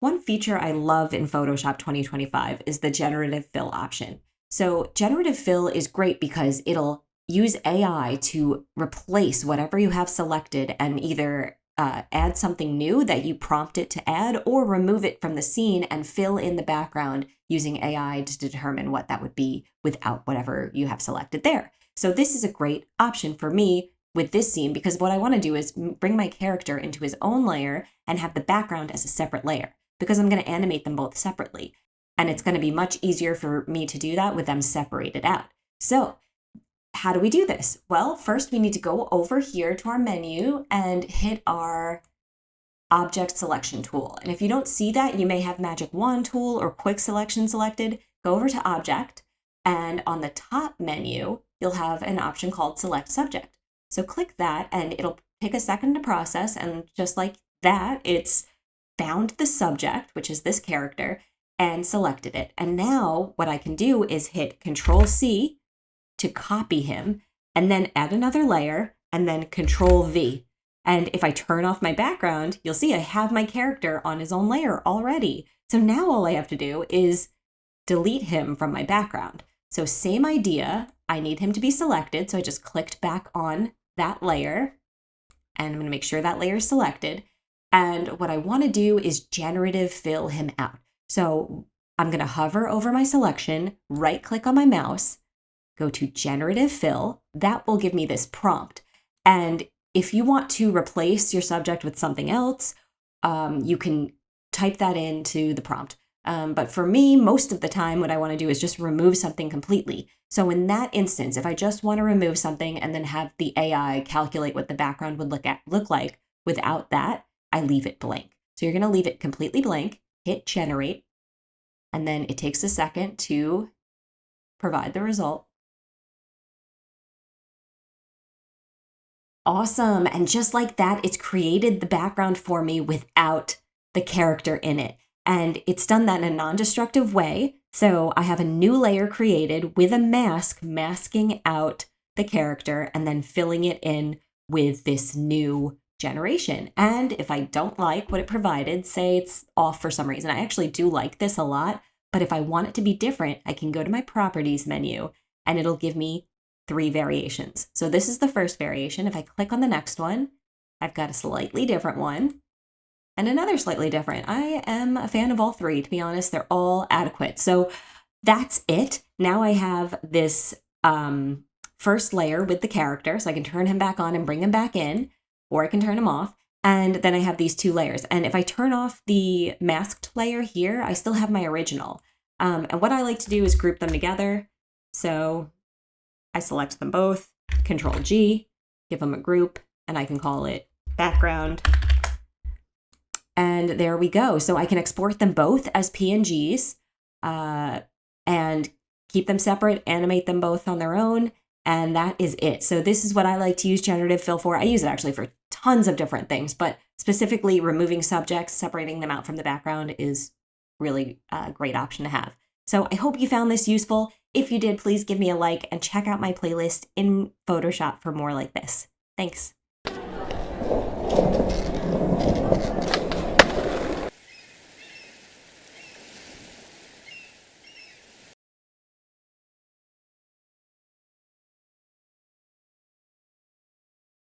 One feature I love in Photoshop 2025 is the Generative Fill option. So Generative Fill is great because it'll use AI to replace whatever you have selected and either add something new that you prompt it to add or remove it from the scene and fill in the background using AI to determine what that would be without whatever you have selected there. So this is a great option for me with this scene because what I want to do is bring my character into his own layer and have the background as a separate layer, because I'm going to animate them both separately. And it's going to be much easier for me to do that with them separated out. So how do we do this? Well, first we need to go over here to our menu and hit our object selection tool. And if you don't see that, you may have magic wand tool or quick selection selected. Go over to object, and on the top menu, you'll have an option called select subject. So click that and it'll take a second to process. And just like that, it's found the subject, which is this character, and selected it. And now what I can do is hit Control C to copy him, and then add another layer, and then Control V. And if I turn off my background, you'll see I have my character on his own layer already. So now all I have to do is delete him from my background. So same idea, I need him to be selected. So I just clicked back on that layer, and I'm going to make sure that layer is selected. And what I want to do is generative fill him out. So I'm going to hover over my selection, right click on my mouse, go to generative fill. That will give me this prompt. And if you want to replace your subject with something else, you can type that into the prompt. But for me, most of the time, what I want to do is just remove something completely. So in that instance, if I just want to remove something and then have the AI calculate what the background would look like without that, I leave it blank. So you're going to leave it completely blank, hit generate, and then it takes a second to provide the result. Awesome. And just like that, it's created the background for me without the character in it. And it's done that in a non-destructive way. So I have a new layer created with a mask masking out the character and then filling it in with this new generation. And if I don't like what it provided, say it's off for some reason, I actually do like this a lot, but if I want it to be different, I can go to my properties menu and it'll give me 3 variations. So this is the first variation. If I click on the next one, I've got a slightly different one and another slightly different. I am a fan of all 3, to be honest. They're all adequate. So that's it. Now I have this first layer with the character, so I can turn him back on and bring him back in, or I can turn him off. And then I have these 2 layers. And if I turn off the masked layer here, I still have my original. And what I like to do is group them together. So I select them both, Control G, give them a group, and I can call it background. And there we go. So I can export them both as PNGs and keep them separate, animate them both on their own. And that is it. So this is what I like to use Generative Fill for. I use it actually for tons of different things, but specifically removing subjects, separating them out from the background is really a great option to have. So I hope you found this useful. If you did, please give me a like and check out my playlist in Photoshop for more like this. Thanks.